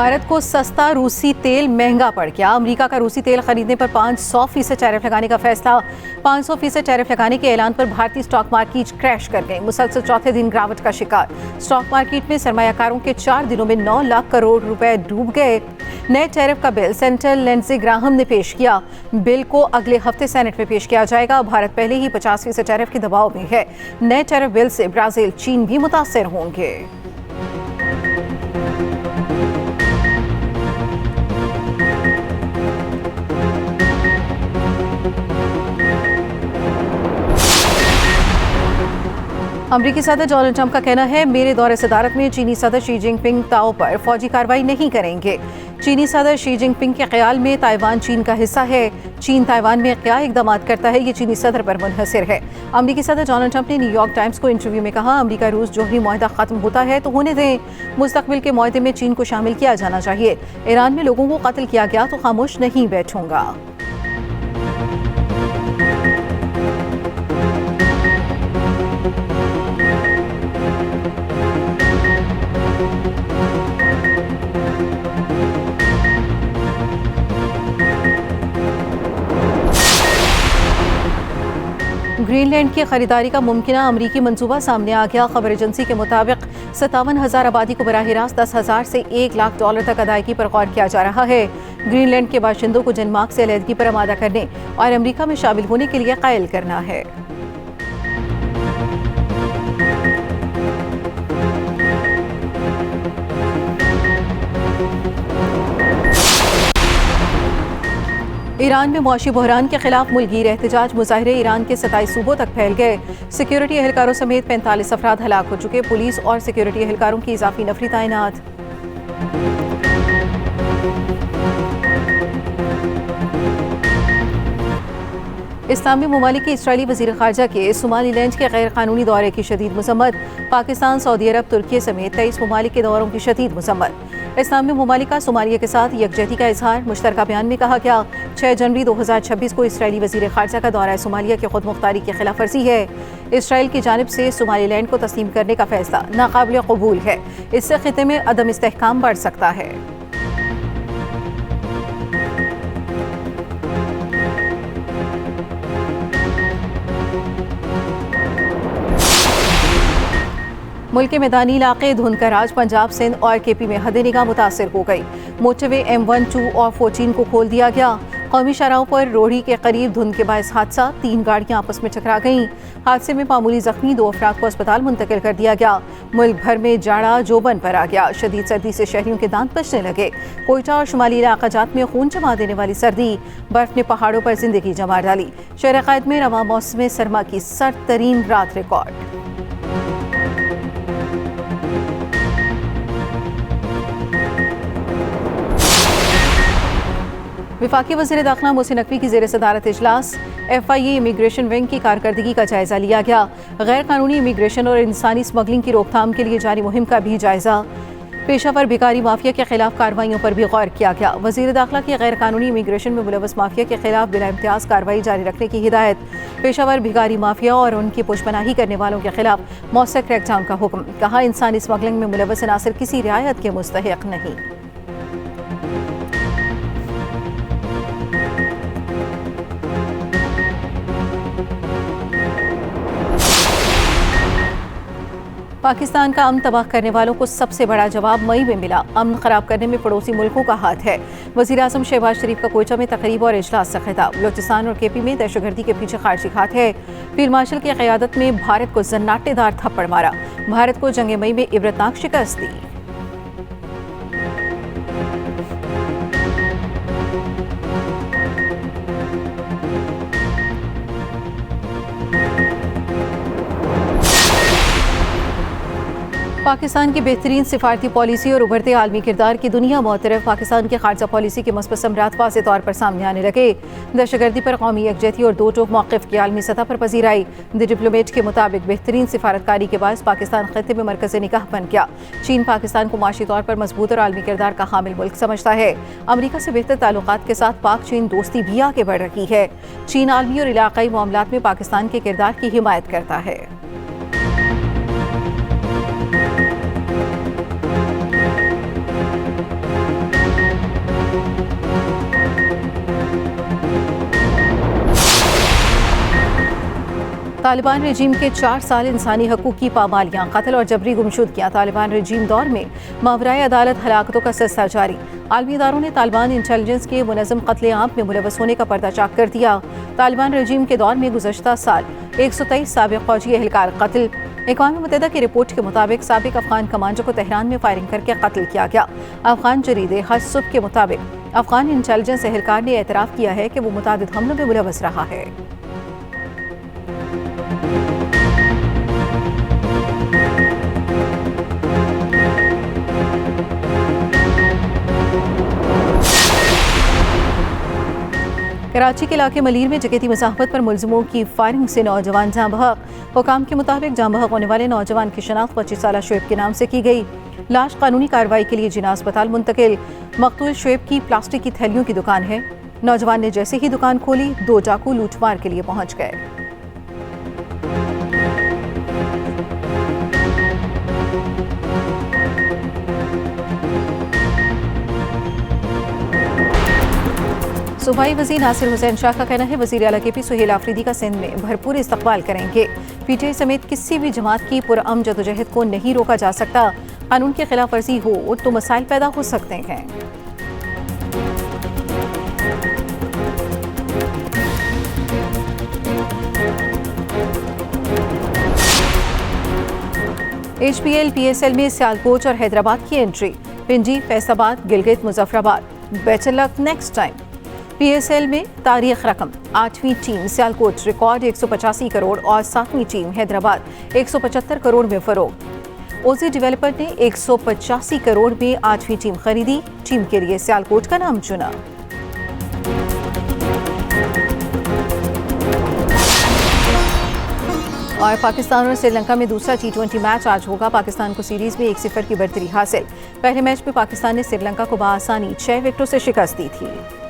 भारत को सस्ता रूसी तेल महंगा पड़ गया। अमेरिका का रूसी तेल खरीदने पर 500% टैरिफ लगाने का फैसला। 500% टैरिफ लगाने के ऐलान पर भारतीय स्टॉक मार्केट क्रैश कर गई। मुसलसल चौथे दिन गिरावट का शिकार। स्टॉक मार्केट में सरमायाकारों के 4 दिनों में 9 लाख करोड़ रुपए डूब गए। नए टैरिफ का बिल सेनेटर लिंडसे ग्राहम ने पेश किया। बिल को अगले हफ्ते सेनेट में पेश किया जाएगा। भारत पहले ही 50% टैरिफ के दबाव में है। नए टैरिफ बिल से ब्राजील, चीन भी मुतासिर होंगे। अमरीकी सदर डोनाल्ड ट्रंप का कहना है, मेरे दौरे सदारत में चीनी सदर शी जिनपिंग ताओ पर फौजी कार्रवाई नहीं करेंगे। चीनी सदर शी जिनपिंग के ख्याल में ताइवान चीन का हिस्सा है। चीन ताइवान में क्या इकदाम करता है, ये चीनी सदर पर मुनहसर है। अमरीकी सदर डोनाल्ड ट्रंप ने न्यूयॉर्क टाइम्स को इंटरव्यू में कहा, अमरीका रूस जोहरी मुआहदा खत्म होता है तो होने दें। मुस्तकबिल के मुआहदे में चीन को शामिल किया जाना चाहिए। ईरान में लोगों को कत्ल किया गया तो खामोश नहीं बैठूंगा। ग्रीनलैंड की खरीदारी का मुमकिन अमरीकी मंसूबा सामने आ गया। खबर एजेंसी के मुताबिक 57,000 आबादी को बराह रास्त $10,000 से $1 लाख तक अदायगी पर गौर किया जा रहा है। ग्रीनलैंड के बाशिंदों को डेनमार्क से अलहदगी पर आमादा करने और अमरीका में शामिल होने के लिए कायल करना है। ईरान में मौशी बहरान के खिलाफ मुल्कीर एहतजाज मुजाहरे ईरान के 27 सूबों तक फैल गए। सिक्योरिटी एहलकारों समेत 45 अफराद हलाक हो चुके। पुलिस और सिक्योरिटी एहलकारों की इजाफी नफरी तैनात। इस्लामी ममालिक के इस्राएली वज़ीर ख़ारजा के सोमालीलैंड के गैर कानूनी दौरे की शदीद मज़म्मत। पाकिस्तान, सऊदी अरब, तुर्की समेत 23 ममालिक के दौरों की शदीद मज़म्मत। इस्लामी ममालिक का सोमालिया के साथ यकजहती का इजहार। मुश्तरका बयान में कहा गया, 6 जनवरी 2026 को इस्राएली वज़ीर ख़ारजा का दौरा सोमालिया की खुद मुख्तारी की खिलाफ वर्जी है। इसराइल की जानिब से सोमालीलैंड को तस्लीम करने का फैसला नाकाबिल कबूल है। इससे खिते में अदम इस्तेहकाम बढ़ सकता है। मुल्क के मैदानी इलाके धुंध का राज। पंजाब, सिंध और केपी में हद निगाह मुतासिर हो गई। मोटरवे M1, 2 और 14 को खोल दिया गया। कौमी शाहराहों पर रोहड़ी के करीब धुंध के बायस हादसा। 3 गाड़ियां आपस में टकरा गईं। हादसे में मामूली जख्मी 2 अफराद को अस्पताल मुंतकिल कर दिया गया। मुल्क भर में जाड़ा जोबन पर आ गया। शदीद सर्दी से शहरियों के दांत बचने लगे। कोयटा और शुमाली इलाकाजात में खून जमा देने वाली सर्दी। बर्फ ने पहाड़ों पर जिंदगी जमा डाली। शहर क़ायद में रवां मौसम सरमा की सर्द तरीन रात रिकॉर्ड। वफाकी वज़ीर दाखिला मोहसिन नकवी की ज़ेर सदारत इजलास। FIA इमिग्रेशन विंग की कारकर्दगी का जायजा लिया गया। गैर कानूनी इमिग्रेशन और इंसानी स्मगलिंग की रोकथाम के लिए जारी मुहिम का भी जायजा। पेशावर भिखारी माफिया के खिलाफ कार्रवाइयों पर भी गौर किया गया। वज़ीर दाखिला की गैर कानूनी इमिग्रेशन में मुलव्वस माफिया के खिलाफ बिला इम्तियाज़ कार्रवाई जारी रखने की हिदायत। पेशावर भिखारी माफिया और उनकी पुशपनाही करने वालों के खिलाफ मौसर क्रैकडाउन का हुक्म। कहा, इंसानी स्मगलिंग में मुलव्वस अनासिर किसी रियायत के मुस्तहिक नहीं। पाकिस्तान का अमन तबाह करने वालों को सबसे बड़ा जवाब मई में मिला। अमन खराब करने में पड़ोसी मुल्कों का हाथ है। वज़ीर आज़म शहबाज शरीफ का कोयटा में तकरीब और इजलास से खिताब। बलूचिस्तान और केपी में दहशतगर्दी के पीछे खारजी हाथ है। फील्ड मार्शल की क़यादत में भारत को जन्नाटेदार थप्पड़ मारा। भारत को जंग मई में इबरतनाक शिकस्त दी। पाकिस्तान की बेहतरीन सिफारती पॉलिसी और उभरते आलमी किरदार की दुनिया मोतरफ। पाकिस्तान की खारजा पॉलिसी के मस्बत समरात वाज़े तौर पर सामने आने लगे। दहशतगर्दी पर कौमी यकजहती और दो टोक मौक़िफ़ की आलमी सतह पर पजीर आई। द डिप्लोमेट के मुताबिक बेहतरीन सिफारतकारी के बायस पाकिस्तान खत्ते में मरकज़ निगाह बन गया। चीन पाकिस्तान को माशी तौर पर मजबूत और आलमी किरदार का हामिल मुल्क समझता है। अमरीका से बेहतर ताल्लुकात के साथ पाक चीन दोस्ती भी आगे बढ़ रही है। चीन आलमी और इलाकाई मामलात में पाकिस्तान के किरदार की हिमायत करता है। तालिबान रजीम के 4 साल इंसानी हकूक़ की पामालियाँ, कत्ल और जबरी गुमशुदगियाँ। तालिबान रजीम दौर में मावराए अदालत हलाकतों का सिलसिला जारी। आलमी इदारों ने तालिबान इंटेलिजेंस के मुनज़्ज़म कत्ले-आम में मुलव्वस होने का पर्दाचाक कर दिया। तालिबान रजीम के दौर में गुज़श्ता साल 123 साबिक़ फ़ौजी एहलकार कत्ल। अक़वाम मुत्तहिदा की रिपोर्ट के मुताबिक साबिक़ अफ़गान कमांडर को तेहरान में फायरिंग करके कत्ल किया गया। अफ़गान जरीदे हज सुबह के मुताबिक अफ़गान इंटेलिजेंस एहलकार ने एतराफ़ किया है कि वो मुतादिद हमलों में मुलव्वस रहा है। कराची के इलाके मलीर में जगती मज़ाहमत पर मुलजिमों की फायरिंग से नौजवान जाँ बहक। हुकाम के मुताबिक जाँ बहक होने वाले नौजवान की शनाख्त 25 साला शुएब के नाम से की गई। लाश कानूनी कार्रवाई के लिए जिना अस्पताल मुंतकिल। मकतूल शुएब की प्लास्टिक की थैलियों की दुकान है। नौजवान ने जैसे ही दुकान खोली, 2 डाकू लूटमार के लिए पहुंच गए। सूबाई वज़ीर नासिर हुसैन शाह का कहना है वज़ीर आला KP सुहेल आफरीदी का सिंध में भरपूर इस्तकबाल करेंगे। PTI समेत किसी भी जमात की पुरअमन जदोजहद को नहीं रोका जा सकता। कानून की खिलाफ वर्जी हो तो मसाइल पैदा हो सकते हैं। HPL PSL में सियालकोट और हैदराबाद की entry. Pindi, Faisalabad, Gilgit, Muzaffarabad. Better luck next time. PSL में तारीख रकम 8वीं टीम सियालकोट रिकॉर्ड 185 करोड़ और 7वीं टीम हैदराबाद 175 करोड़ में फरोग। ओजी डेवलपर ने 185 करोड़ में 8वीं टीम खरीदी। टीम के लिए सियालकोट का नाम चुना। और पाकिस्तान और श्रीलंका में दूसरा T20 मैच आज होगा। पाकिस्तान को सीरीज में 1-0 की बढ़तरी हासिल। पहले मैच में पाकिस्तान ने श्रीलंका को बआसानी 6 विकेटों से शिकस्त दी थी।